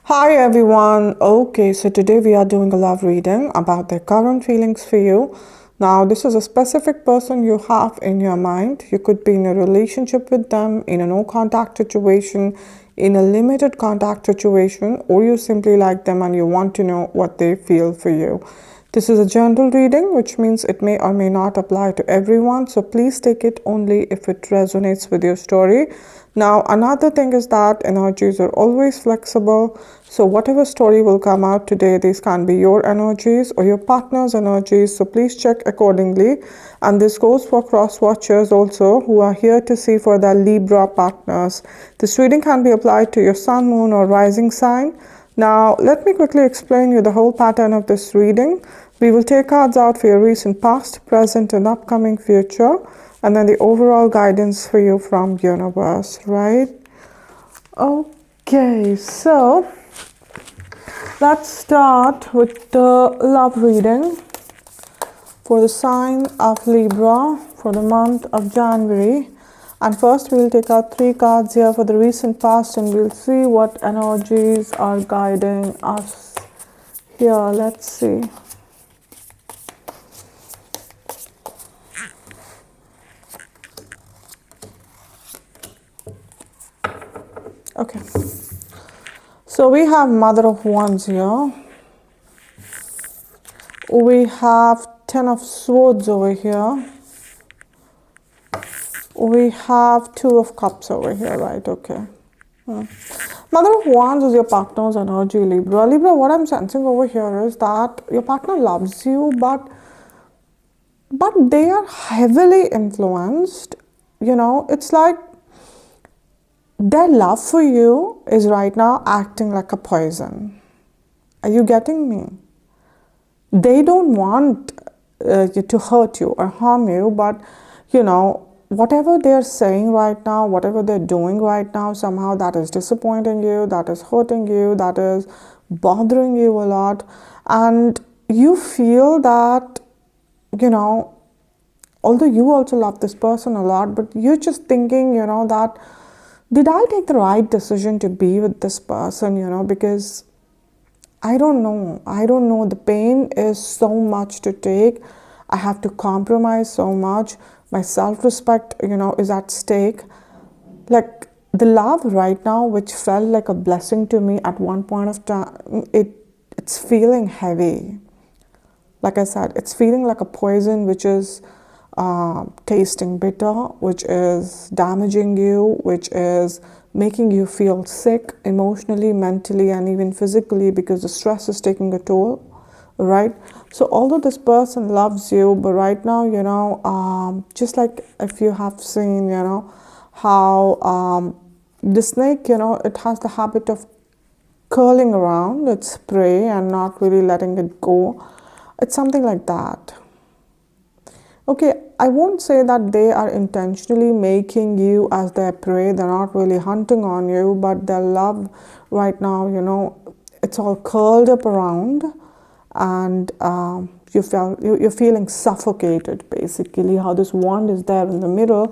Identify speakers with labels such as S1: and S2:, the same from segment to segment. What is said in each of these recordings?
S1: Hi everyone. Okay, so today we are doing a love reading about their current feelings for you. Now, this is a specific person you have in your mind. You could be in a relationship with them, in a no contact situation, in a limited contact situation, or you simply like them and you want to know what they feel for you. This is a general reading, which means it may or may not apply to everyone. So please take it only if it resonates with your story. Now, another thing is that energies are always flexible. So, whatever story will come out today, these can be your energies or your partner's energies. So, please check accordingly. And this goes for cross watchers also who are here to see for their Libra partners. This reading can be applied to your sun, moon, or rising sign. Now, let me quickly explain you the whole pattern of this reading. We will take cards out for your recent past, present, and upcoming future, and then the overall guidance for you from universe, right? Okay, so let's start with the love reading for the sign of Libra for the month of January. And first we'll take out 3 cards here for the recent past and we'll see what energies are guiding us here. Let's see. Okay. So we have Mother of Wands here. We have Ten of Swords over here. We have Two of Cups over here, right? Okay. Mother of Wands is your partner's energy, Libra. Libra, what I'm sensing over here is that your partner loves you, but they are heavily influenced. It's like their love for you is right now acting like a poison. Are you getting me? They don't want you to hurt you or harm you, but whatever they're saying right now, whatever they're doing right now, somehow that is disappointing you, that is hurting you, that is bothering you a lot. And you feel that, although you also love this person a lot, but you're just thinking, that did I take the right decision to be with this person, because I don't know. The pain is so much to take. I have to compromise so much. My self-respect, is at stake. Like the love right now, which felt like a blessing to me at one point of time, it's feeling heavy. Like I said, it's feeling like a poison, which is tasting bitter, which is damaging you, which is making you feel sick emotionally, mentally, and even physically because the stress is taking a toll, right? So although this person loves you, but right now, just like if you have seen, how the snake, it has the habit of curling around its prey and not really letting it go. It's something like that. Okay, I won't say that they are intentionally making you as their prey. They're not really hunting on you, but their love right now, it's all curled up around, and you're feeling suffocated. Basically, how this wand is there in the middle.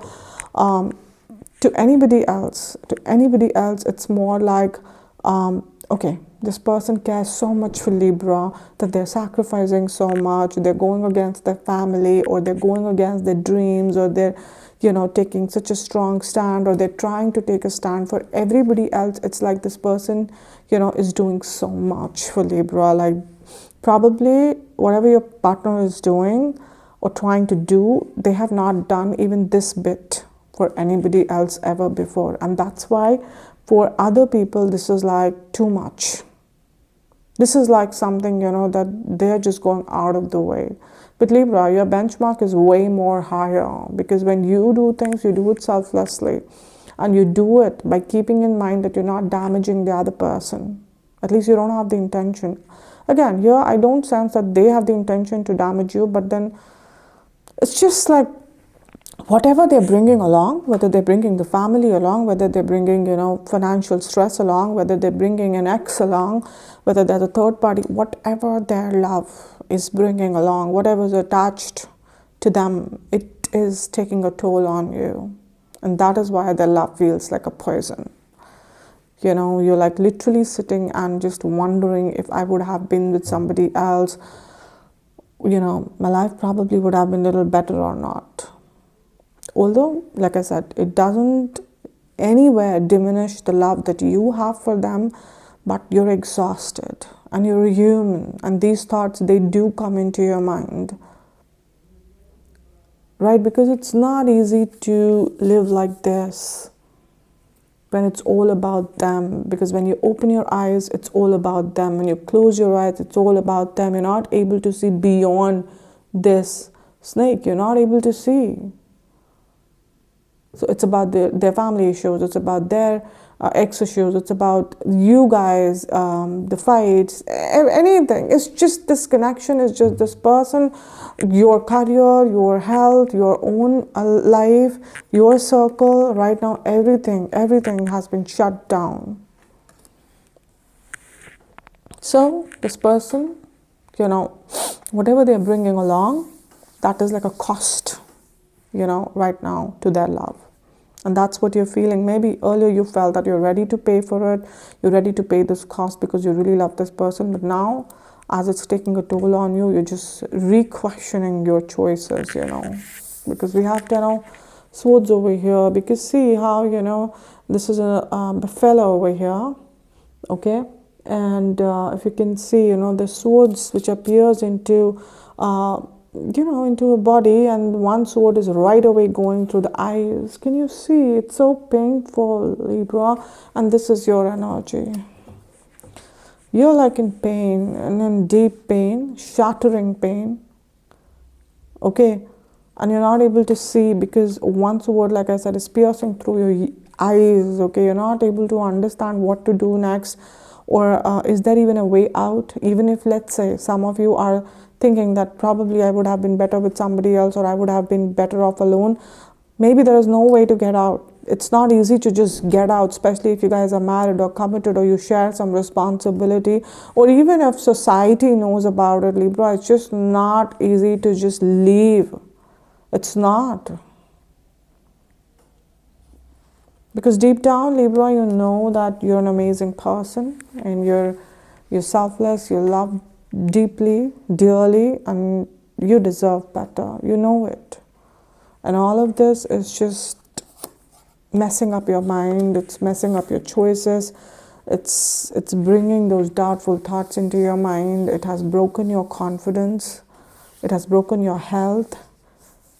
S1: To anybody else, it's more like, okay, this person cares so much for Libra that they're sacrificing so much, they're going against their family, or they're going against their dreams, or they're, taking such a strong stand, or they're trying to take a stand for everybody else. It's like this person, is doing so much for Libra. Like probably whatever your partner is doing or trying to do, they have not done even this bit for anybody else ever before. And that's why for other people, this is like too much. This is like something, that they're just going out of the way. But Libra, your benchmark is way more higher, because when you do things, you do it selflessly. And you do it by keeping in mind that you're not damaging the other person. At least you don't have the intention. Again, here I don't sense that they have the intention to damage you, but then it's just like whatever they're bringing along, whether they're bringing the family along, whether they're bringing, financial stress along, whether they're bringing an ex along, whether they're a third party, whatever their love is bringing along, whatever is attached to them, it is taking a toll on you. And that is why their love feels like a poison. You're like literally sitting and just wondering, if I would have been with somebody else, my life probably would have been a little better or not. Although, like I said, it doesn't anywhere diminish the love that you have for them, but you're exhausted and you're a human, and these thoughts, they do come into your mind, right? Because it's not easy to live like this when it's all about them. Because when you open your eyes, it's all about them. When you close your eyes, it's all about them. You're not able to see beyond this snake. You're not able to see. So it's about their family issues, it's about their ex issues, it's about you guys, the fights, anything. It's just this connection, it's just this person, your career, your health, your own life, your circle. Right now, everything has been shut down. So this person, whatever they're bringing along, that is like a cost, right now to their love. And that's what you're feeling. Maybe earlier you felt that you're ready to pay for it, you're ready to pay this cost because you really love this person. But now, as it's taking a toll on you, you're just re-questioning your choices, because we have, swords over here. Because see how, this is a fella over here, okay? And if you can see, the swords which appears into into a body, and one sword is right away going through the eyes. Can you see? It's so painful, Libra. And this is your energy. You're like in pain, and in deep pain, shattering pain. Okay? And you're not able to see because one sword, like I said, is piercing through your eyes. Okay? You're not able to understand what to do next. Or is there even a way out? Even if, let's say, some of you are thinking that probably I would have been better with somebody else, or I would have been better off alone. Maybe there is no way to get out. It's not easy to just get out, especially if you guys are married or committed, or you share some responsibility, or even if society knows about it, Libra. It's just not easy to just leave. It's not. Because deep down, Libra, you know that you're an amazing person, and you're selfless, you love deeply, dearly, and you deserve better. You know it. And all of this is just messing up your mind. It's messing up your choices. It's bringing those doubtful thoughts into your mind. It has broken your confidence. It has broken your health.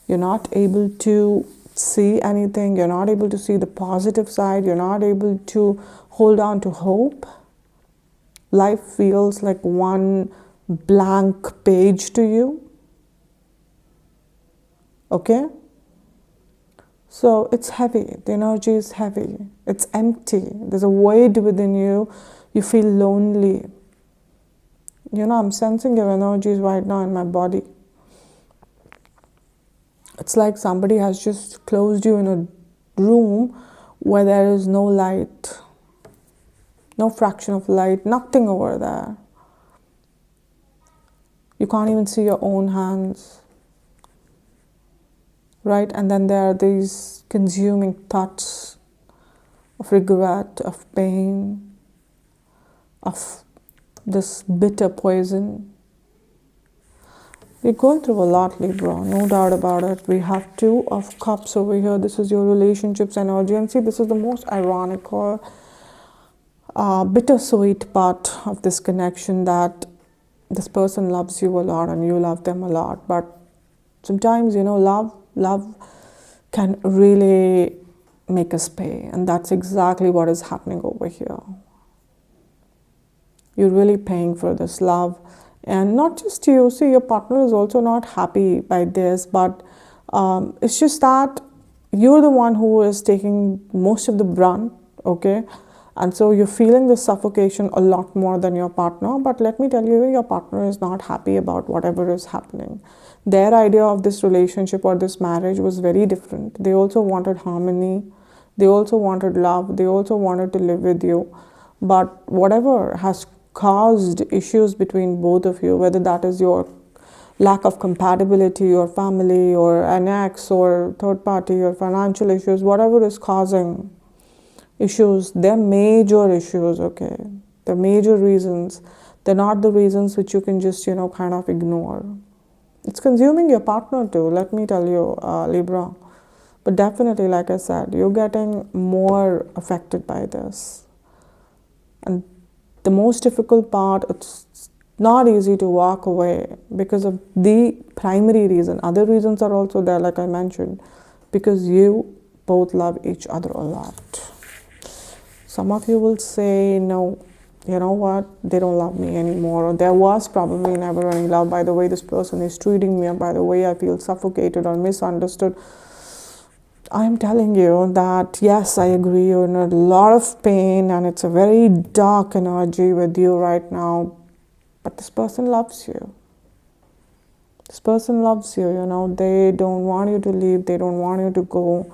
S1: You're not able to see anything. You're not able to see the positive side. You're not able to hold on to hope. Life feels like one blank page to you. Okay? So it's heavy. The energy is heavy. It's empty. There's a void within you. You feel lonely. I'm sensing your energies right now in my body. It's like somebody has just closed you in a room where there is no light, no fraction of light, nothing over there. You can't even see your own hands, right? And then there are these consuming thoughts of regret, of pain, of this bitter poison. We're going through a lot, Libra, no doubt about it. We have Two of Cups over here. This is your relationships energy. And see, this is the most ironical, bittersweet part of this connection, that this person loves you a lot and you love them a lot. But sometimes, love can really make us pay. And that's exactly what is happening over here. You're really paying for this love. And not just you. See, your partner is also not happy by this. But it's just that you're the one who is taking most of the brunt. Okay? And so you're feeling this suffocation a lot more than your partner. But let me tell you, your partner is not happy about whatever is happening. Their idea of this relationship or this marriage was very different. They also wanted harmony. They also wanted love. They also wanted to live with you. But whatever has caused issues between both of you, whether that is your lack of compatibility, or family, or an ex, or third party, or financial issues, whatever is causing issues. They're major issues, okay? They're major reasons. They're not the reasons which you can just, kind of ignore. It's consuming your partner too, let me tell you, Libra. But definitely, like I said, you're getting more affected by this. And the most difficult part, it's not easy to walk away because of the primary reason. Other reasons are also there, like I mentioned, because you both love each other a lot. Some of you will say, no, you know what, they don't love me anymore, or there was probably never any love by the way this person is treating me, or by the way I feel suffocated or misunderstood. I'm telling you that yes, I agree, you're in a lot of pain and it's a very dark energy with you right now, but this person loves you. This person loves you, they don't want you to leave, they don't want you to go.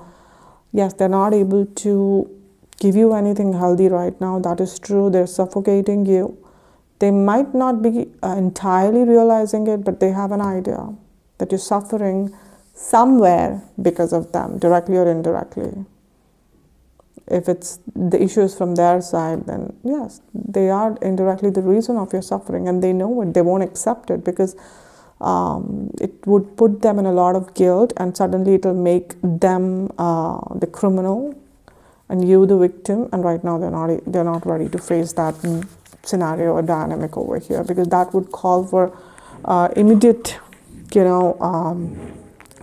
S1: Yes, they're not able to give you anything healthy right now, that is true. They're suffocating you. They might not be entirely realizing it, but they have an idea that you're suffering somewhere because of them, directly or indirectly. If it's the issue is from their side, then yes, they are indirectly the reason of your suffering, and they know it. They won't accept it because it would put them in a lot of guilt, and suddenly it'll make them the criminal and you the victim. And right now they're not ready to face that scenario or dynamic over here, because that would call for immediate,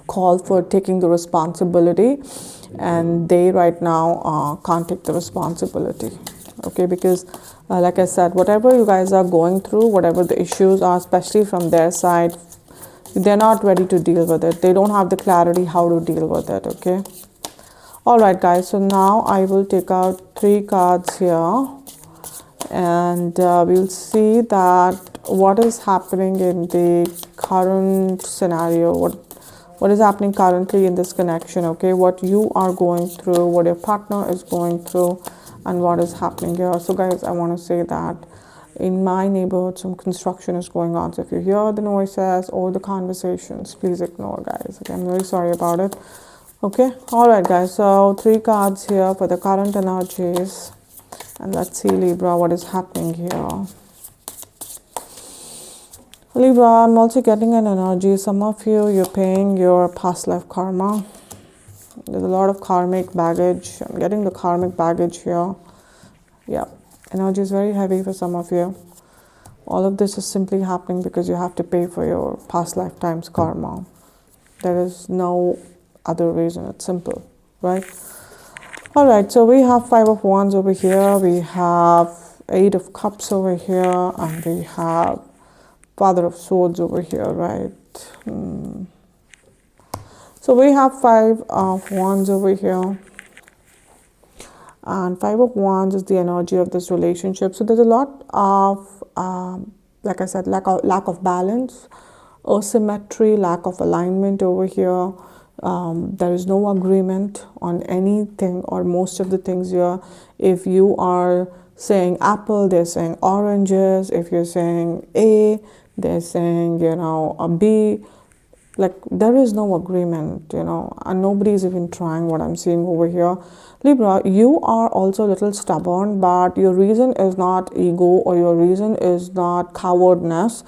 S1: call for taking the responsibility, and they right now can't take the responsibility, okay? Because like I said, whatever you guys are going through, whatever the issues are, especially from their side, they're not ready to deal with it. They don't have the clarity how to deal with it, okay? All right, guys, so now I will take out 3 cards here, and we'll see that what is happening in the current scenario, what is happening currently in this connection, okay? What you are going through, what your partner is going through, and what is happening here. So guys, I want to say that in my neighborhood some construction is going on, so if you hear the noises or the conversations, please ignore, guys, okay? I'm very sorry about it, okay? All right, guys, so 3 cards here for the current energies, and let's see, Libra, what is happening here. Libra, I'm also getting an energy. Some of you, you're paying your past life karma. There's a lot of karmic baggage. I'm getting the karmic baggage here. Yeah, energy is very heavy for some of you. All of this is simply happening because you have to pay for your past lifetime's karma. There is no other reason. It's simple, right? All right, so we have 5 of Wands over here. We have 8 of Cups over here, and we have Father of Swords over here, right? So we have 5 of Wands over here, and 5 of Wands is the energy of this relationship. So there's a lot of like I said, lack of balance, asymmetry, lack of alignment over here. There is no agreement on anything or most of the things here. If you are saying apple, they're saying oranges. If you're saying A, they're saying, a B. Like, there is no agreement, and nobody's even trying, what I'm seeing over here. Libra, you are also a little stubborn, but your reason is not ego, or your reason is not cowardness.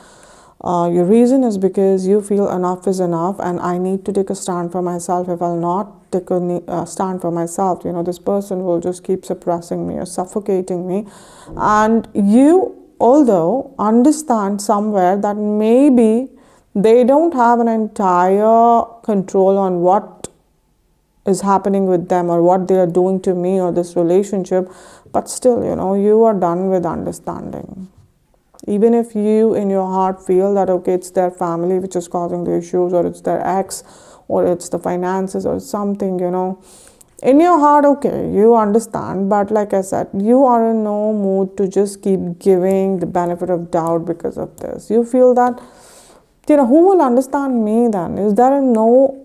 S1: Your reason is because you feel enough is enough, and I need to take a stand for myself. If I'll not take a stand for myself, this person will just keep suppressing me or suffocating me. And you, although, understand somewhere that maybe they don't have an entire control on what is happening with them or what they are doing to me or this relationship, but still, you are done with understanding. Even if you in your heart feel that, okay, it's their family which is causing the issues, or it's their ex, or it's the finances or something, in your heart, okay, you understand. But like I said, you are in no mood to just keep giving the benefit of doubt because of this. You feel that, who will understand me then? Is there no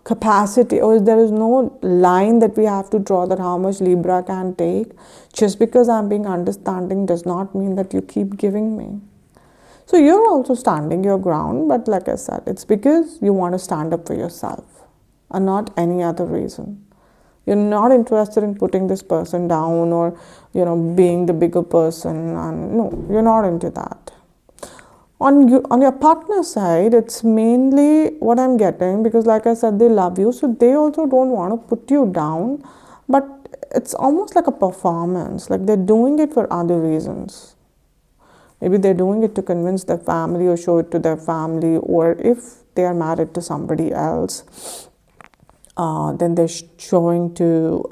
S1: capacity, or there is no line that we have to draw that how much Libra can take? Just because I'm being understanding does not mean that you keep giving me. So you're also standing your ground, but like I said, it's because you want to stand up for yourself and not any other reason. You're not interested in putting this person down or, being the bigger person. And no, you're not into that. On your partner side, it's mainly what I'm getting, because like I said, they love you, so they also don't want to put you down, but it's almost like a performance, like they're doing it for other reasons. Maybe they're doing it to convince their family or show it to their family, or if they are married to somebody else, then they're showing to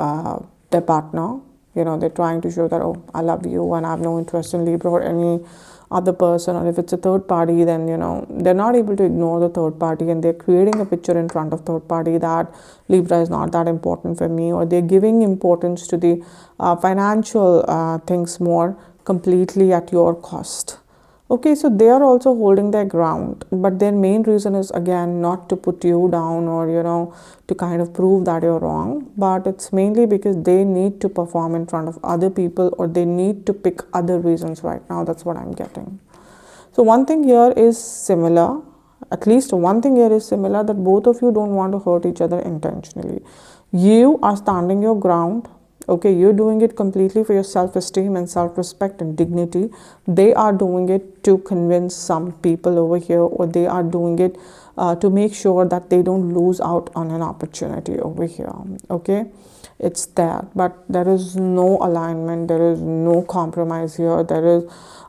S1: their partner. They're trying to show that, oh, I love you and I have no interest in Libra or any other person. Or if it's a third party, then they're not able to ignore the third party, and they're creating a picture in front of third party that Libra is not that important for me, or they're giving importance to the financial things more completely at your cost. Okay, so they are also holding their ground, but their main reason is again not to put you down or to kind of prove that you're wrong, but it's mainly because they need to perform in front of other people, or they need to pick other reasons right now. That's what I'm getting. So one thing here is similar, at least one thing here is similar, that both of you don't want to hurt each other intentionally. You are standing your ground. Okay, you're doing it completely for your self-esteem and self-respect and dignity. They are doing it to convince some people over here, or they are doing it to make sure that they don't lose out on an opportunity over here. Okay, it's there, but there is no alignment, there is no compromise here, there is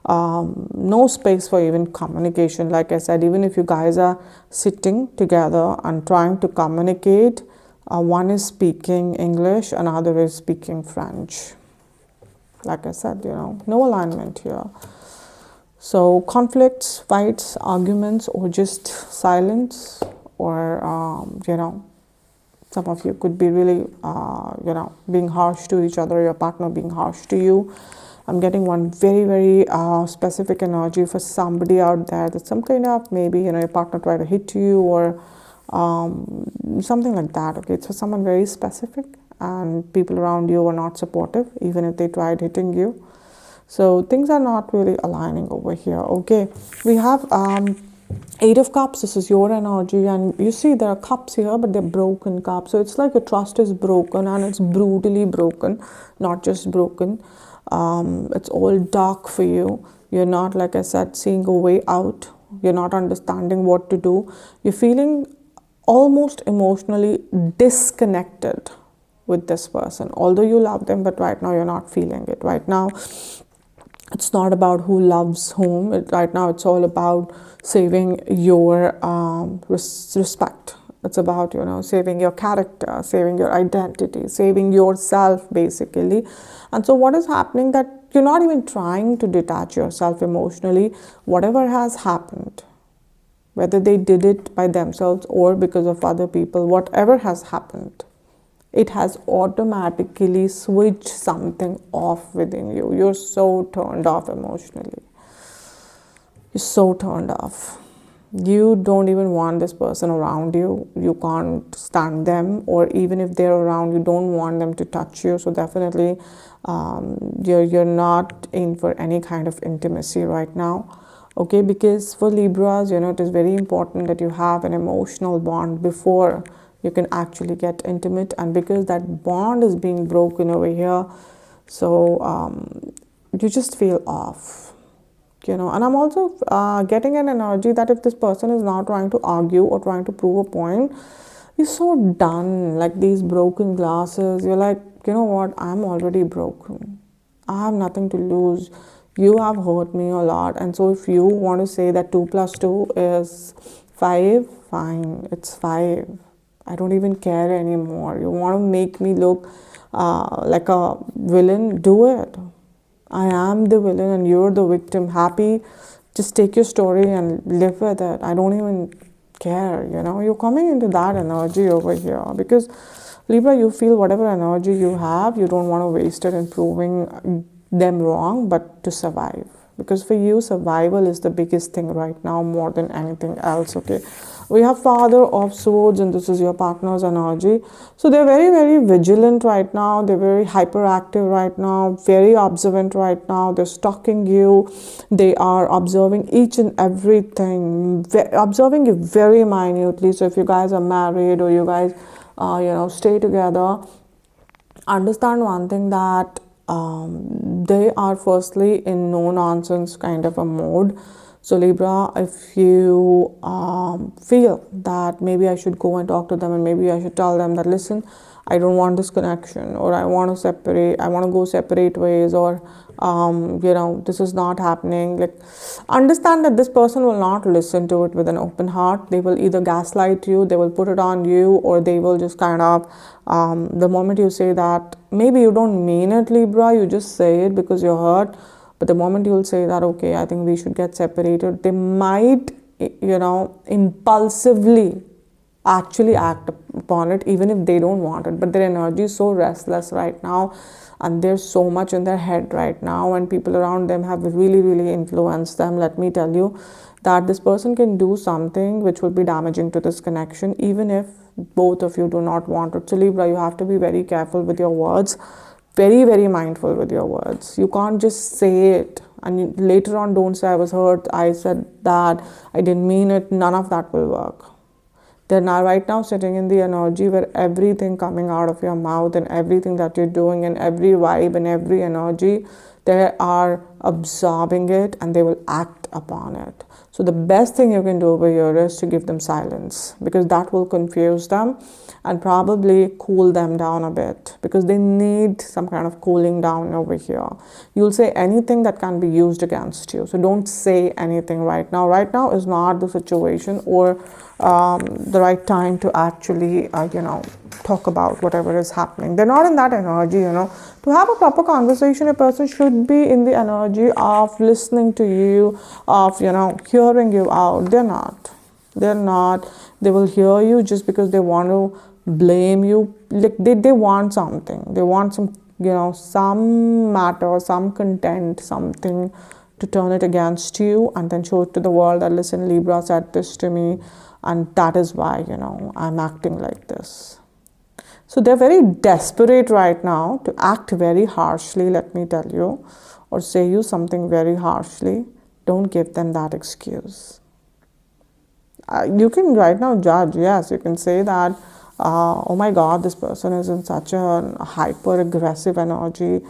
S1: no space for even communication. Like I said, even if you guys are sitting together and trying to communicate, one is speaking English, another is speaking French. Like I said, no alignment here. So conflicts, fights, arguments, or just silence, or, some of you could be really, being harsh to each other, your partner being harsh to you. I'm getting one very, very specific energy for somebody out there, that some kind of, maybe, your partner tried to hit you, or something like that. Okay, it's for someone very specific, and people around you are not supportive, even if they tried hitting you. So things are not really aligning over here. Okay, we have Eight of Cups. This is your energy, and you see there are cups here, but they're broken cups. So it's like your trust is broken, and it's brutally broken, not just broken. It's all dark for you. You're not, like I said, seeing a way out. You're not understanding what to do. You're feeling almost emotionally disconnected with this person, although you love them, but right now you're not feeling it. Right now it's not about who loves whom. Right now it's all about saving your respect. It's about saving your character, saving your identity, saving yourself, basically. And so what is happening, that you're not even trying to detach yourself emotionally. Whatever has happened, whether they did it by themselves or because of other people, whatever has happened, it has automatically switched something off within you. You're so turned off emotionally. You're so turned off. You don't even want this person around you. You can't stand them, or even if they're around, you don't want them to touch you. So definitely you're not in for any kind of intimacy right now. Okay, because for Libras, it is very important that you have an emotional bond before you can actually get intimate. And because that bond is being broken over here, so you just feel off, and I'm also getting an energy that if this person is now trying to argue or trying to prove a point, you're so done, like these broken glasses. You're like, you know what, I'm already broken. I have nothing to lose. You have hurt me a lot, and so if you want to say that 2 plus 2 is 5, fine, it's 5. I don't even care anymore. You want to make me look like a villain? Do it. I am the villain and you're the victim. Happy, just take your story and live with it. I don't even care, You're coming into that energy over here, because Libra, you feel whatever energy you have, you don't want to waste it in proving them wrong, but to survive. Because for you, survival is the biggest thing right now, more than anything else. Okay, we have Father of Swords, and this is your partner's energy. So they're very, very vigilant right now. They're very hyperactive right now, very observant right now. They're stalking you. They are observing each and everything, observing you very minutely. So if you guys are married, or you guys stay together, understand one thing, that they are firstly in no nonsense kind of a mode. So Libra, if you feel that maybe I should go and talk to them, and maybe I should tell them that, listen, I don't want this connection, or I want to separate, I want to go separate ways, or this is not happening. Like, understand that this person will not listen to it with an open heart. They will either gaslight you, they will put it on you, or they will just kind of, the moment you say that, maybe you don't mean it, Libra, you just say it because you're hurt. But the moment you'll say that, okay, I think we should get separated, they might, impulsively actually act upon it, even if they don't want it. But their energy is so restless right now, and there's so much in their head right now, and people around them have really, really influenced them. Let me tell you that this person can do something which will be damaging to this connection, even if both of you do not want it. So Libra, you have to be very careful with your words, very, very mindful with your words. You can't just say it and later on don't say, I was hurt, I said that, I didn't mean it. None of that will work. They're now right now sitting in the energy where everything coming out of your mouth and everything that you're doing and every vibe and every energy, they are absorbing it and they will act upon it. So the best thing you can do over here is to give them silence, because that will confuse them and probably cool them down a bit, because they need some kind of cooling down over here. You'll say anything that can be used against you. So don't say anything right now. Right now is not the situation or the right time to actually, talk about whatever is happening. They're not in that energy, To have a proper conversation, a person should be in the energy of listening to you, of, hearing you out. They're not. They're not. They will hear you just because they want to blame you. Like they want something. They want some matter, some content, something to turn it against you and then show it to the world that, listen, Libra said this to me, and that is why, I'm acting like this. So they're very desperate right now to act very harshly, let me tell you, or say you something very harshly. Don't give them that excuse. You can right now judge, yes, you can say that, oh my God, this person is in such a hyper aggressive energy.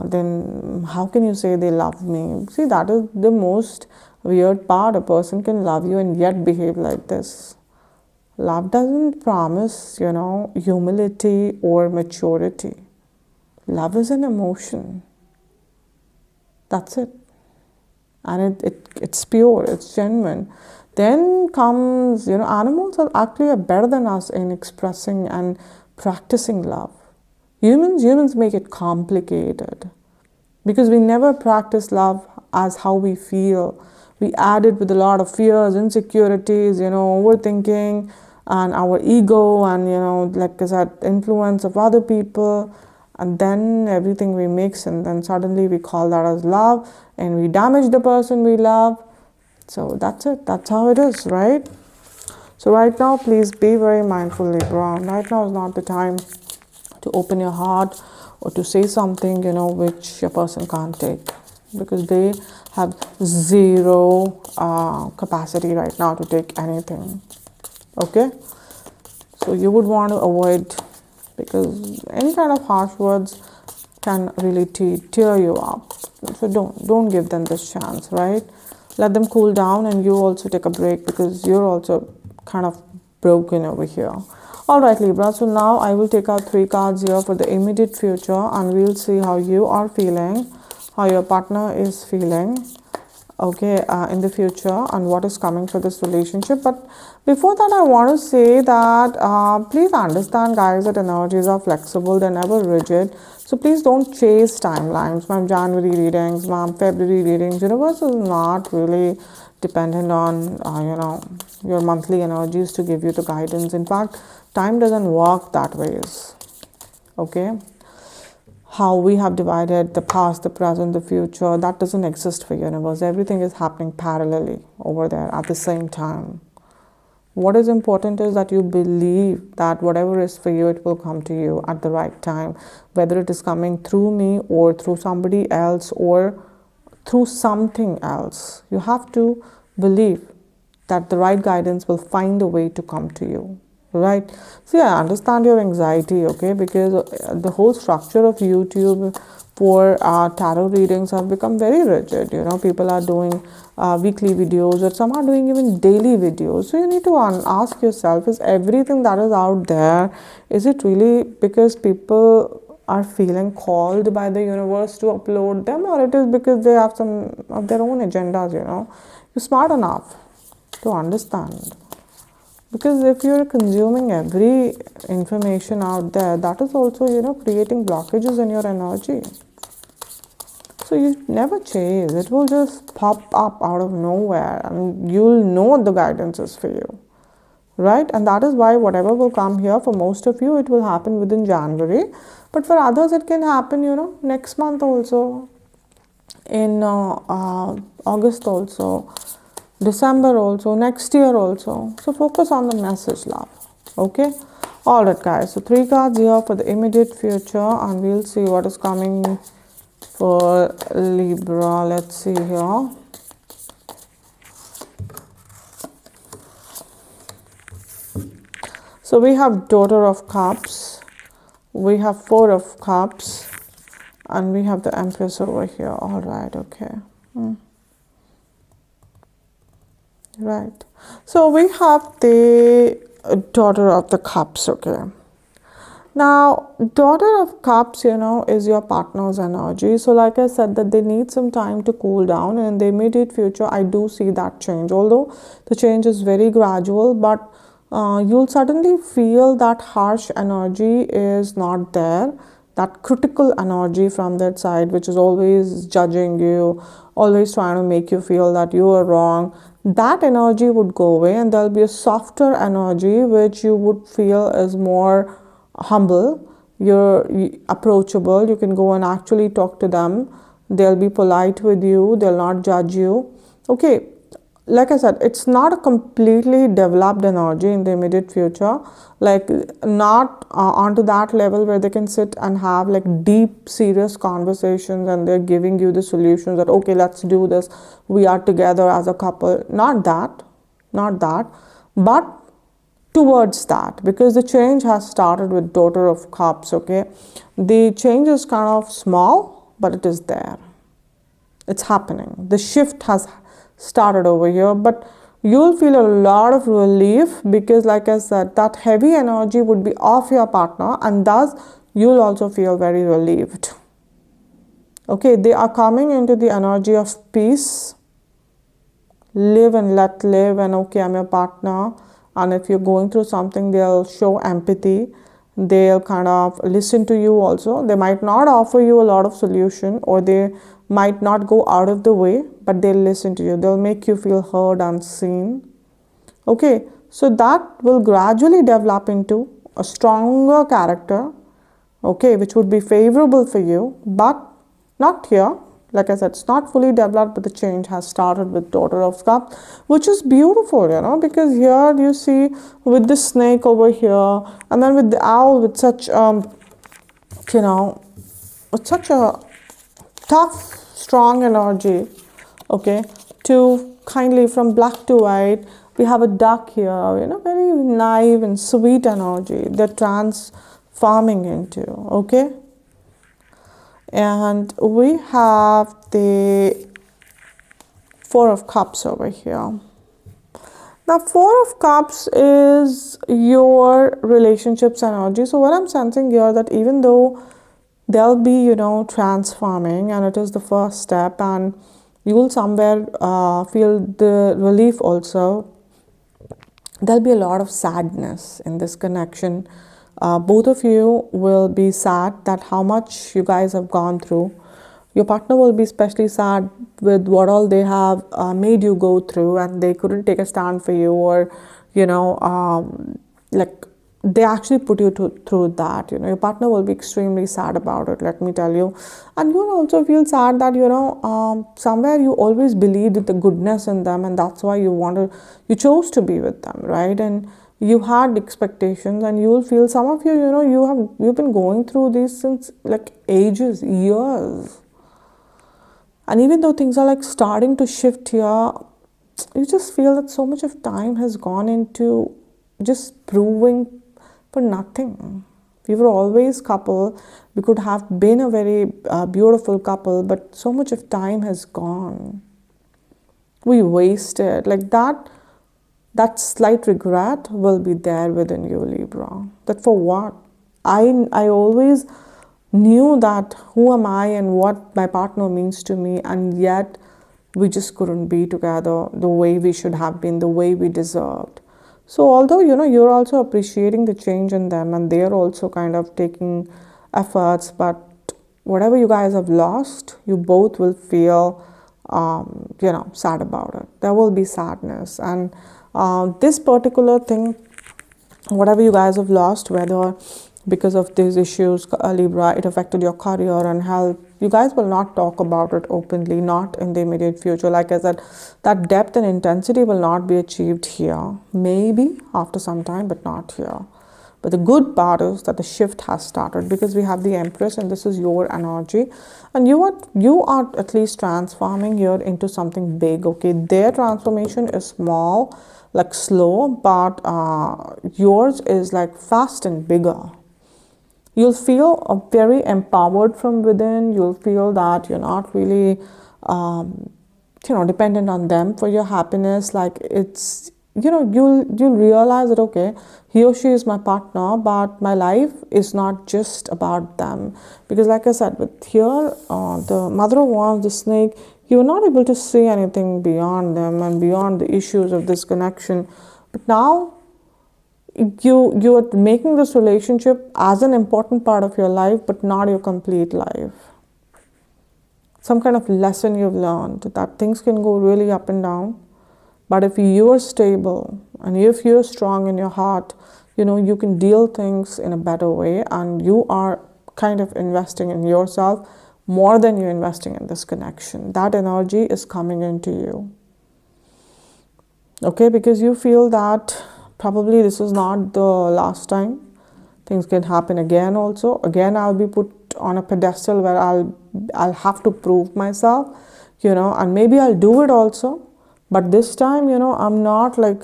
S1: Then how can you say they love me? See, that is the most weird part. A person can love you and yet behave like this. Love doesn't promise, humility or maturity. Love is an emotion. That's it. And it's pure, it's genuine. Then comes, animals are actually better than us in expressing and practicing love. Humans make it complicated because we never practice love as how we feel. We add it with a lot of fears, insecurities, overthinking, and our ego, and like I said, influence of other people, and then everything we mix, and then suddenly we call that as love, and we damage the person we love. So that's it. That's how it is, right? So right now, please be very mindful, Libra. Right now is not the time to open your heart or to say something, which a person can't take, because they have zero capacity right now to take anything. Okay? So you would want to avoid, because any kind of harsh words can really tear you up. So don't give them this chance, right? Let them cool down, and you also take a break, because you're also kind of broken over here. All right, Libra. So now I will take out 3 cards here for the immediate future, and we'll see how you are feeling, how your partner is feeling, okay, in the future, and what is coming for this relationship. But before that, I want to say that please understand, guys, that energies are flexible, they're never rigid. So please don't chase timelines. Ma'am, January readings, ma'am, February readings. Universe is not really dependent on your monthly energies to give you the guidance. In fact, time doesn't work that ways. Okay, how we have divided the past, the present, the future, that doesn't exist for universe. Everything is happening parallelly over there at the same time. What is important is that you believe that whatever is for you, it will come to you at the right time, whether it is coming through me or through somebody else or through something else. You have to believe that the right guidance will find a way to come to you, right? See, I understand your anxiety, okay, because the whole structure of YouTube for tarot readings have become very rigid. People are doing weekly videos, or some are doing even daily videos. So you need to ask yourself, is everything that is out there, is it really because people are feeling called by the universe to upload them, or it is because they have some of their own agendas? You're smart enough to understand, because if you're consuming every information out there, that is also creating blockages in your energy. So you never chase, it will just pop up out of nowhere, and you'll know the guidance is for you, right? And that is why whatever will come here, for most of you it will happen within January, but for others it can happen next month also, in August also, December also, next year also. So focus on the message, love. Okay? Alright, guys. So 3 cards here for the immediate future, and we'll see what is coming for Libra. Let's see here. So we have Daughter of Cups, we have Four of Cups, and we have the Empress over here. Alright, okay. Right. So we have the Daughter of the Cups, okay. Now, Daughter of Cups, is your partner's energy. So like I said, that they need some time to cool down, and in the immediate future, I do see that change. Although the change is very gradual, but you'll suddenly feel that harsh energy is not there. That critical energy from that side, which is always judging you, always trying to make you feel that you are wrong, that energy would go away, and there'll be a softer energy which you would feel is more humble. You're approachable, you can go and actually talk to them, they'll be polite with you, they'll not judge you. Okay, like I said, it's not a completely developed energy in the immediate future, like not onto that level where they can sit and have like deep serious conversations, and they're giving you the solutions that, okay, let's do this, we are together as a couple. Not that, but towards that, because the change has started with Daughter of Cups, okay. The change is kind of small, but it is there, it's happening. The shift has started over here, but you'll feel a lot of relief, because like I said, that heavy energy would be off your partner, and thus you'll also feel very relieved. Okay, they are coming into the energy of peace, live and let live, and okay, I'm your partner, and if you're going through something, they'll show empathy, they'll kind of listen to you also. They might not offer you a lot of solution, or they might not go out of the way, but they'll listen to you, they'll make you feel heard and seen. Okay, so that will gradually develop into a stronger character, okay, which would be favorable for you, but not here. Like I said, it's not fully developed, but the change has started with Daughter of Cups, which is beautiful, because here you see with the snake over here, and then with the owl with such with such a tough, strong energy, okay, to kindly from black to white. We have a duck here, very naive and sweet energy they're transforming into, okay. And we have the Four of Cups over here. Now, Four of Cups is your relationships energy. So what I'm sensing here, that even though they'll be, transforming, and it is the first step, and you will somewhere feel the relief also, there'll be a lot of sadness in this connection. Both of you will be sad that how much you guys have gone through. Your partner will be especially sad with what all they have made you go through, and they couldn't take a stand for you, or like they actually put you through that. Your partner will be extremely sad about it, let me tell you. And you'll also feel sad that somewhere you always believed the goodness in them, and that's why you chose to be with them, right? And you had expectations, and you will feel, some of you you've been going through this since like ages, years. And even though things are like starting to shift here, you just feel that so much of time has gone into just proving for nothing. We were always couple. We could have been a very beautiful couple, but so much of time has gone. We wasted like that. That slight regret will be there within you, Libra. That for what? I always knew that who am I and what my partner means to me, and yet we just couldn't be together the way we should have been, the way we deserved. So although you're also appreciating the change in them and they're also kind of taking efforts, but whatever you guys have lost, you both will feel sad about it. There will be sadness, and this particular thing, whatever you guys have lost, whether because of these issues, Libra, it affected your career and health, you guys will not talk about it openly, not in the immediate future. Like I said, that depth and intensity will not be achieved here. Maybe after some time, but not here. But the good part is that the shift has started, because we have the Empress and this is your energy, and you are at least transforming here into something big. Okay, their transformation is small, like slow, but yours is like fast and bigger. You'll feel very empowered from within. You'll feel that you're not really dependent on them for your happiness. Like it's you'll realize that, okay, he or she is my partner, but my life is not just about them. Because like I said, with here the Mother of Wands, the snake, you were not able to see anything beyond them and beyond the issues of this connection. But now you're making this relationship as an important part of your life, but not your complete life. Some kind of lesson you've learned that things can go really up and down, but if you are stable and if you're strong in your heart, you can deal things in a better way, and you are kind of investing in yourself more than you're investing in this connection. That energy is coming into you. Okay, because you feel that probably this is not the last time. Things can happen again also. Again, I'll be put on a pedestal where I'll have to prove myself, and maybe I'll do it also. But this time, I'm not like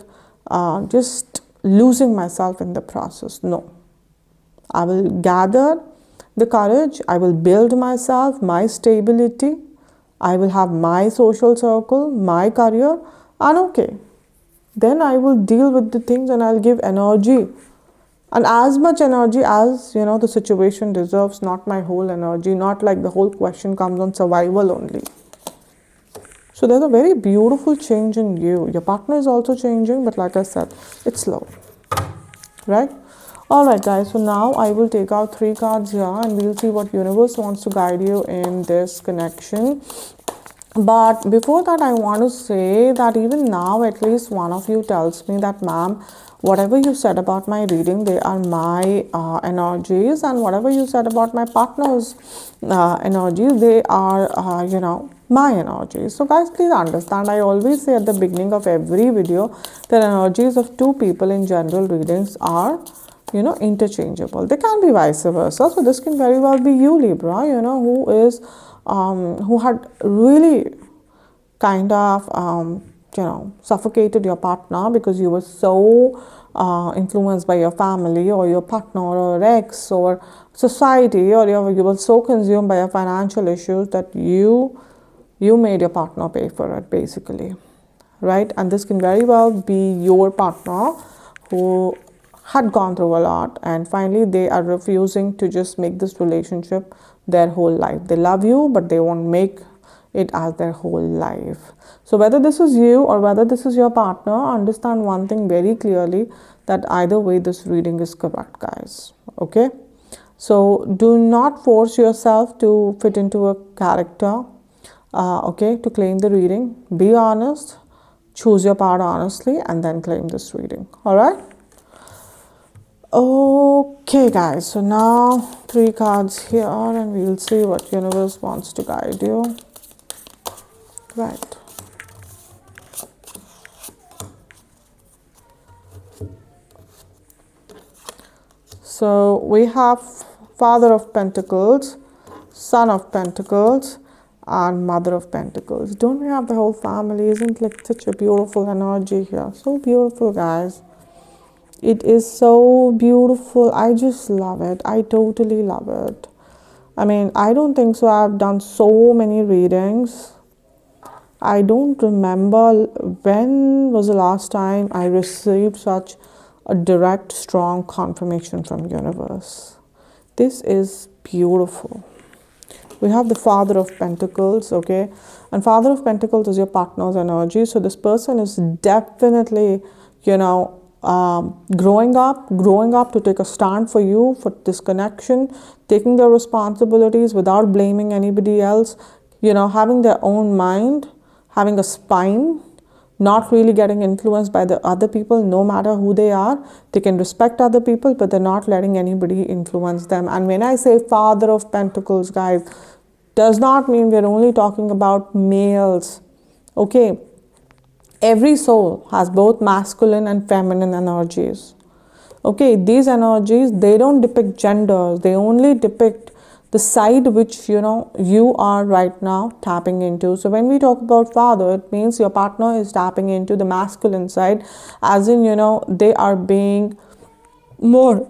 S1: just losing myself in the process. No. I will gather the courage. I will build myself, my stability. I will have my social circle, my career, and okay. Then I will deal with the things and I'll give energy. And as much energy as, the situation deserves, not my whole energy, not like the whole question comes on survival only. So there's a very beautiful change in you. Your partner is also changing, but like I said, it's slow. Right? Alright guys, so now I will take out 3 cards here and we'll see what universe wants to guide you in this connection. But before that, I want to say that even now, at least one of you tells me that, ma'am, whatever you said about my reading, they are my energies, and whatever you said about my partner's energies, they are, my energies. So guys, please understand, I always say at the beginning of every video that energies of 2 people in general readings are, interchangeable. They can be vice versa. So this can very well be you, Libra, who had really kind of suffocated your partner because you were so influenced by your family or your partner or ex or society, or you were so consumed by your financial issues that you made your partner pay for it, basically, right? And this can very well be your partner who had gone through a lot, and finally they are refusing to just make this relationship their whole life. They love you, but they won't make it as their whole life. So whether this is you or whether this is your partner, understand one thing very clearly, that either way this reading is correct, guys. Okay, so do not force yourself to fit into a character, okay, to claim the reading. Be honest, choose your part honestly, and then claim this reading. All right. Okay guys, so now 3 cards here and we'll see what universe wants to guide you. Right. So we have Father of Pentacles, Son of Pentacles, and Mother of Pentacles. Don't we have the whole family? Isn't like such a beautiful energy here? So beautiful, guys. It is so beautiful. I just love it. I totally love it. I mean, I don't think so. I've done so many readings. I don't remember when was the last time I received such a direct, strong confirmation from universe. This is beautiful. We have the Father of Pentacles, okay? And Father of Pentacles is your partner's energy. So this person is definitely, growing up to take a stand for you, for this connection, taking their responsibilities without blaming anybody else, having their own mind, having a spine, not really getting influenced by the other people, no matter who they are. They can respect other people, but they're not letting anybody influence them. And when I say Father of Pentacles, guys, does not mean we're only talking about males. Okay, every soul has both masculine and feminine energies. Okay, these energies, they don't depict genders, they only depict the side which you are right now tapping into. So when we talk about father, it means your partner is tapping into the masculine side, as in they are being more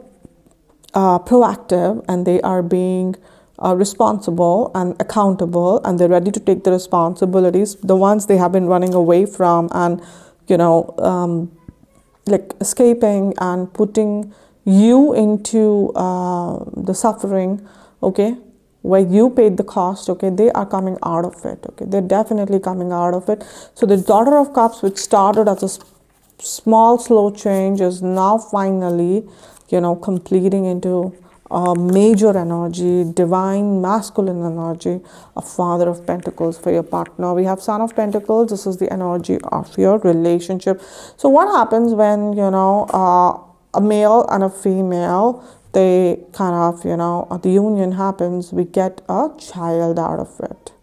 S1: proactive, and they are being responsible and accountable, and they're ready to take the responsibilities, the ones they have been running away from, and like escaping and putting you into the suffering, okay, where you paid the cost. Okay, they are coming out of it. Okay, they're definitely coming out of it. So the Daughter of Cups, which started as a small slow change, is now finally completing into a major energy, divine masculine energy, a Father of Pentacles for your partner. We have Son of Pentacles. This is the energy of your relationship. So what happens when a male and a female, they kind of the union happens, we get a child out of it.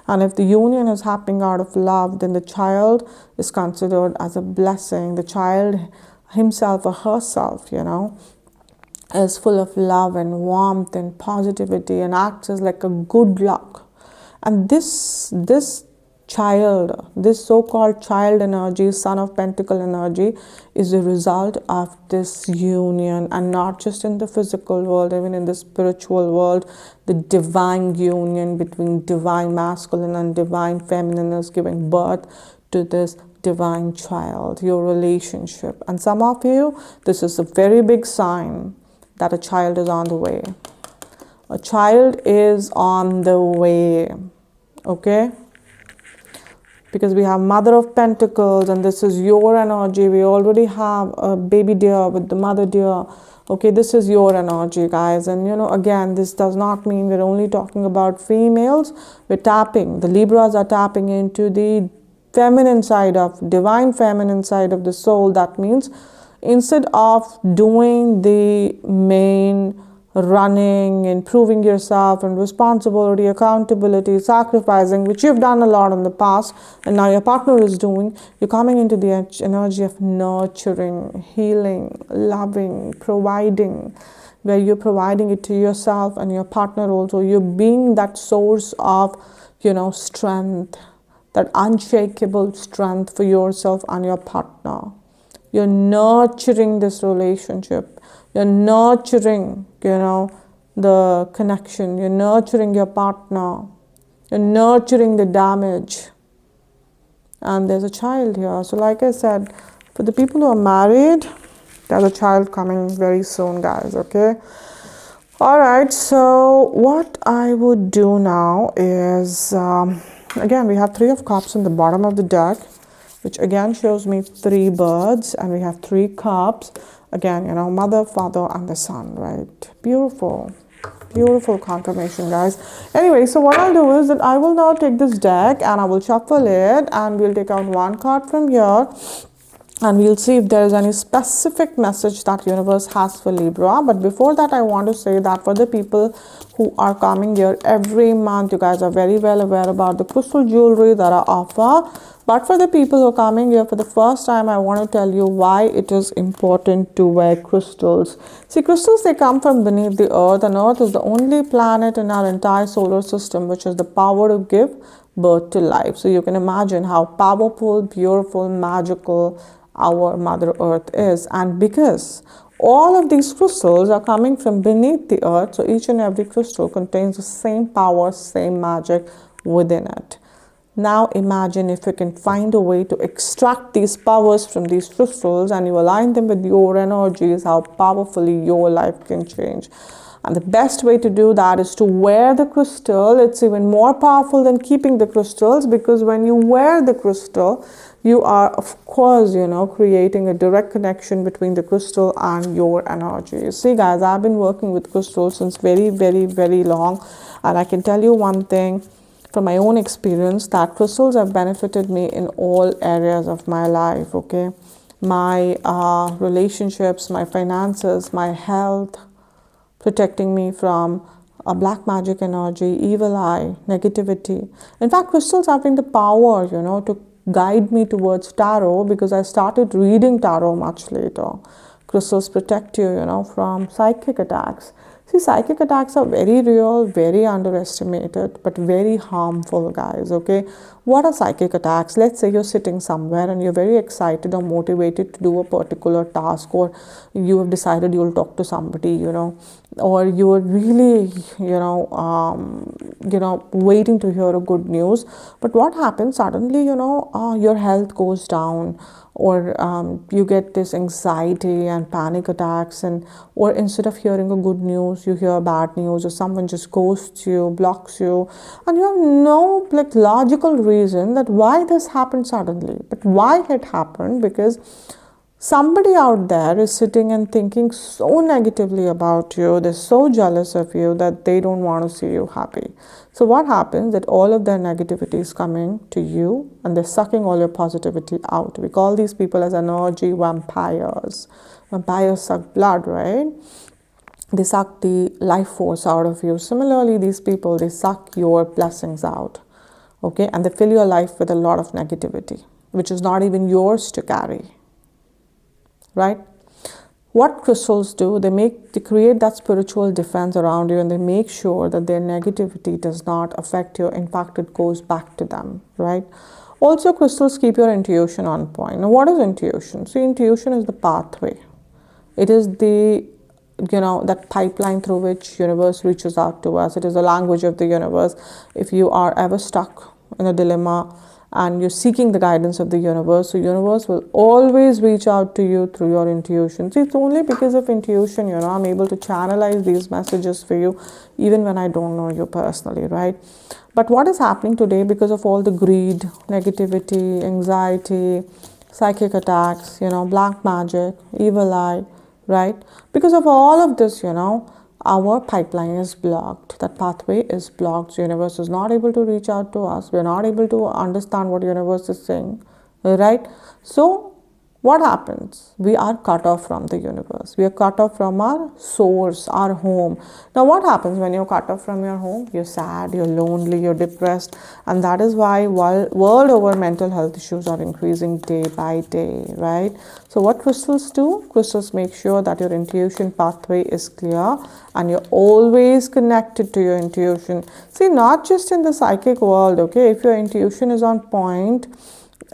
S1: And if the union is happening out of love, then the child is considered as a blessing. The child himself or herself, is full of love and warmth and positivity, and acts as like a good luck. And this child, this so-called child energy, Son of Pentacle energy, is a result of this union, and not just in the physical world, even in the spiritual world. The divine union between divine masculine and divine feminine is giving birth to this divine child, your relationship. And some of you, this is a very big sign that a child is on the way. A child is on the way, okay? Because we have Mother of Pentacles, and this is your energy. We already have a baby deer with the mother deer. Okay, this is your energy, guys. And again, this does not mean we're only talking about females. We're tapping, the Libras are tapping into the feminine side of, divine feminine side of the soul. That means instead of doing the main running and proving yourself and responsibility, accountability, sacrificing, which you've done a lot in the past and now your partner is doing, you're coming into the energy of nurturing, healing, loving, providing, where you're providing it to yourself and your partner also. You're being that source of, strength, that unshakable strength for yourself and your partner. You're nurturing this relationship. You're nurturing, the connection. You're nurturing your partner. You're nurturing the damage. And there's a child here. So like I said, for the people who are married, there's a child coming very soon, guys, okay? All right, so what I would do now is, again, we have 3 of Cups in the bottom of the deck, which again shows me 3 birds, and we have 3 cups. Again, mother, father, and the son, right? Beautiful. Beautiful confirmation, guys. Anyway, so what I'll do is that I will now take this deck and I will shuffle it, and we'll take out 1 card from here, and we'll see if there is any specific message that universe has for Libra. But before that, I want to say that for the people who are coming here every month, you guys are very well aware about the crystal jewelry that I offer. But for the people who are coming here for the first time, I want to tell you why it is important to wear crystals. See, crystals, they come from beneath the earth, and earth is the only planet in our entire solar system which has the power to give birth to life. So you can imagine how powerful, beautiful, magical, our Mother Earth is. And because all of these crystals are coming from beneath the earth, so each and every crystal contains the same power, same magic within it. Now imagine if you can find a way to extract these powers from these crystals and you align them with your energies, how powerfully your life can change. And the best way to do that is to wear the crystal. It's even more powerful than keeping the crystals, because when you wear the crystal, you are, of course, creating a direct connection between the crystal and your energy. See, guys, I've been working with crystals since very, very, very long. And I can tell you one thing from my own experience, that crystals have benefited me in all areas of my life, okay? My relationships, my finances, my health, protecting me from a black magic energy, evil eye, negativity. In fact, crystals having the power, to guide me towards tarot, because I started reading tarot much later. Crystals protect you, from psychic attacks. See, psychic attacks are very real, very underestimated, but very harmful, guys, okay? What are psychic attacks? Let's say you're sitting somewhere and you're very excited or motivated to do a particular task, or you have decided you'll talk to somebody, or you're really, waiting to hear a good news. But what happens suddenly, your health goes down, or you get this anxiety and panic attacks, and or instead of hearing a good news, you hear bad news, or someone just ghosts you, blocks you, and you have no logical reason that why this happened suddenly. But why it happened? Because somebody out there is sitting and thinking so negatively about you. They're so jealous of you that they don't want to see you happy. So what happens, that all of their negativity is coming to you and they're sucking all your positivity out. We call these people as energy vampires. Vampires suck blood, right? They suck the life force out of you. Similarly, these people, they suck your blessings out, okay? And they fill your life with a lot of negativity, which is not even yours to carry. Right? What crystals do, they create that spiritual defense around you, and they make sure that their negativity does not affect you. In fact, it goes back to them, right? Also, crystals keep your intuition on point. Now, what is intuition? See, intuition is the pathway. It is the, that pipeline through which universe reaches out to us. It is the language of the universe. If you are ever stuck in a dilemma, and you're seeking the guidance of the universe, so universe will always reach out to you through your intuition. See, it's only because of intuition, I'm able to channelize these messages for you, even when I don't know you personally, right? But what is happening today, because of all the greed, negativity, anxiety, psychic attacks, black magic, evil eye, right? Because of all of this, our pipeline is blocked. That pathway is blocked. So universe is not able to reach out to us. We're not able to understand what universe is saying, right? So what happens? We are cut off from the universe. We are cut off from our source, our home. Now, what happens when you're cut off from your home? You're sad, you're lonely, you're depressed. And that is why world over mental health issues are increasing day by day, right? So what crystals do? Crystals make sure that your intuition pathway is clear and you're always connected to your intuition. See, not just in the psychic world, okay? If your intuition is on point,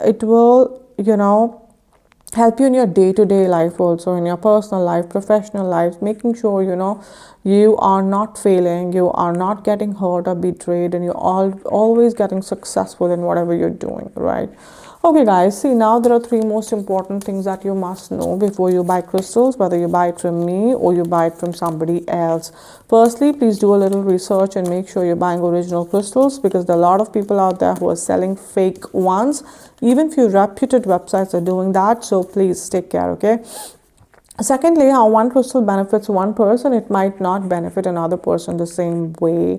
S1: it will, help you in your day-to-day life, also in your personal life, professional life, making sure you are not failing, you are not getting hurt or betrayed, and you're always getting successful in whatever you're doing, right? Okay, guys, see, now there are 3 most important things that you must know before you buy crystals, whether you buy it from me or you buy it from somebody else. Firstly, please do a little research and make sure you're buying original crystals, because there are a lot of people out there who are selling fake ones. Even few reputed websites are doing that, so please take care, okay? Secondly, how one crystal benefits one person, it might not benefit another person the same way.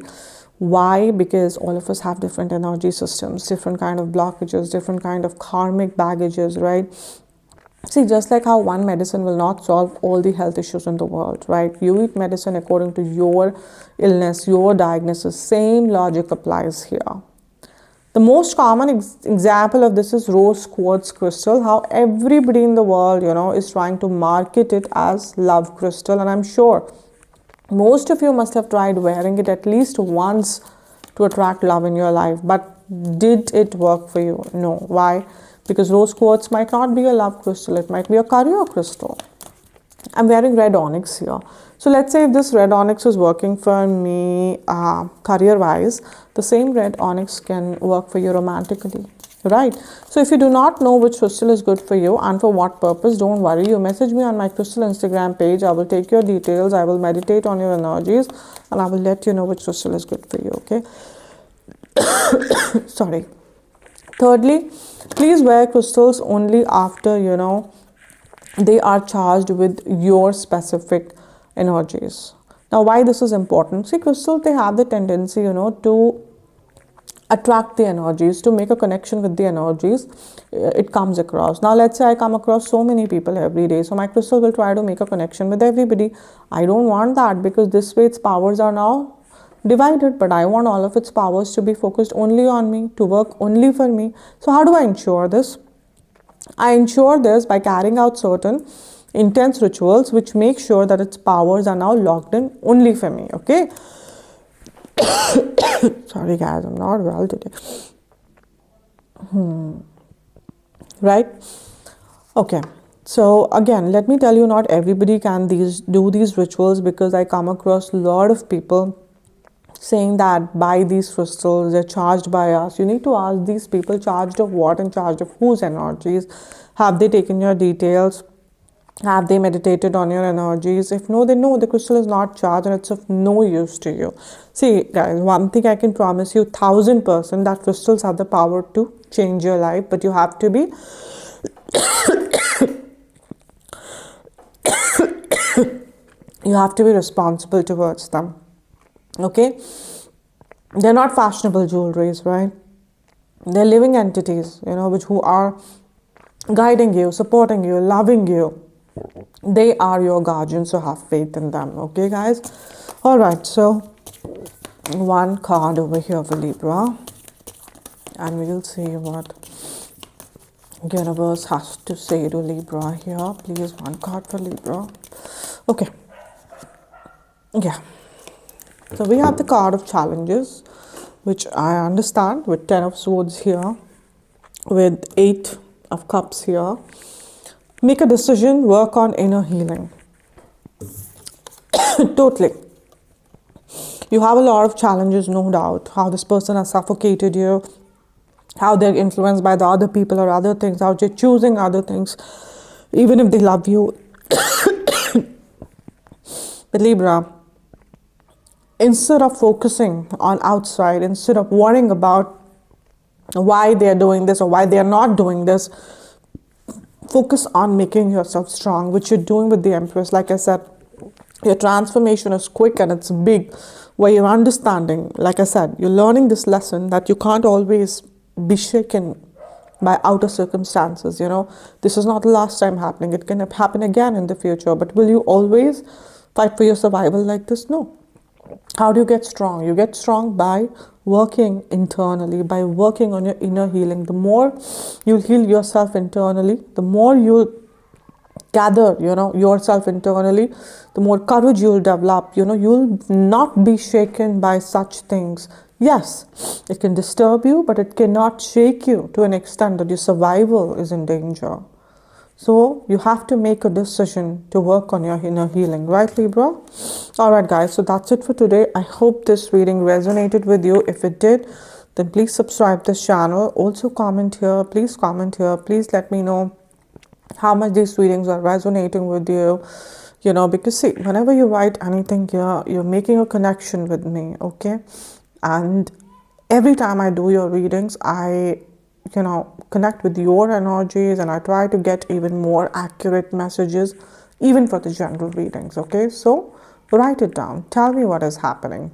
S1: Why? Because all of us have different energy systems, different kind of blockages, different kind of karmic baggages, right? See, just like how one medicine will not solve all the health issues in the world, right? You eat medicine according to your illness, your diagnosis. Same logic applies here. The most common example of this is rose quartz crystal, how everybody in the world, is trying to market it as love crystal. And I'm sure most of you must have tried wearing it at least once to attract love in your life. But did it work for you? No. Why? because rose quartz might not be a love crystal, it might be a career crystal. I'm wearing red onyx here. So let's say if this red onyx is working for me career wise, the same red onyx can work for you romantically, right? So if you do not know which crystal is good for you and for what purpose, don't worry. You message me on my crystal Instagram page. I will take your details. I will meditate on your energies and I will let you know which crystal is good for you, okay? Sorry. Thirdly, please wear crystals only after, they are charged with your specific energies. Now, why this is important? See, crystals, they have the tendency, to attract the energies, to make a connection with the energies it comes across. Now, let's say I come across so many people every day. So, my crystal will try to make a connection with everybody. I don't want that, because this way its powers are now divided, but I want all of its powers to be focused only on me, to work only for me. So, how do I ensure this? I ensure this by carrying out certain intense rituals which make sure that its powers are now locked in only for me, okay? Sorry guys, I'm not well today. Right? Okay. So again, let me tell you, not everybody can do these rituals, because I come across a lot of people saying that buy these crystals, they're charged by us. You need to ask these people, charged of what and charged of whose energies? Have they taken your details? Have they meditated on your energies? If no, then no, the crystal is not charged and it's of no use to you. See guys, one thing I can promise you 1000% that crystals have the power to change your life, but you have to be you have to be responsible towards them. Okay, they're not fashionable jewelries, right? They're living entities, who are guiding you, supporting you, loving you. They are your guardians, so have faith in them. Okay, guys? All right, so one card over here for Libra, and we'll see what universe has to say to Libra here. Please, one card for Libra. Okay. Yeah. So we have the card of challenges, which I understand, with 10 of swords here, with 8 of cups here. Make a decision, work on inner healing. Totally. You have a lot of challenges, no doubt. How this person has suffocated you, how they're influenced by the other people or other things, how they're choosing other things, even if they love you. But Libra, instead of focusing on outside, instead of worrying about why they're doing this or why they're not doing this, focus on making yourself strong, which you're doing with the Empress. Like I said, your transformation is quick and it's big, where you're understanding, like I said, you're learning this lesson that you can't always be shaken by outer circumstances. This is not the last time happening. It can happen again in the future. But will you always fight for your survival like this? No. How do you get strong? You get strong by working internally, by working on your inner healing. The more you'll heal yourself internally, the more you'll gather, yourself internally, the more courage you'll develop. You'll not be shaken by such things. Yes, it can disturb you, but it cannot shake you to an extent that your survival is in danger. So you have to make a decision to work on your inner healing, right, Libra? Alright guys, so that's it for today. I hope this reading resonated with you. If it did, then please subscribe this channel. Also comment here. Please comment here. Please let me know how much these readings are resonating with you. Because see, whenever you write anything here, you're making a connection with me, okay? And every time I do your readings, I connect with your energies, and I try to get even more accurate messages, even for the general readings, okay? So write it down. Tell me what is happening.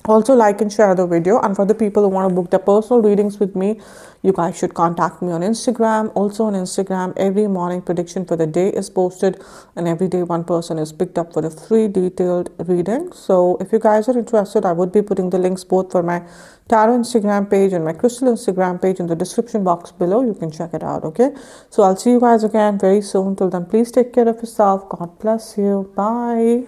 S1: Also, like and share the video. And for the people who want to book their personal readings with me, you guys should contact me on Instagram. Also on Instagram, every morning prediction for the day is posted, and every day one person is picked up for a free detailed reading. So if you guys are interested, I would be putting the links both for my tarot Instagram page and my crystal Instagram page in the description box below. You can check it out, okay? So I'll see you guys again very soon. Till then, please take care of yourself. God bless you. Bye.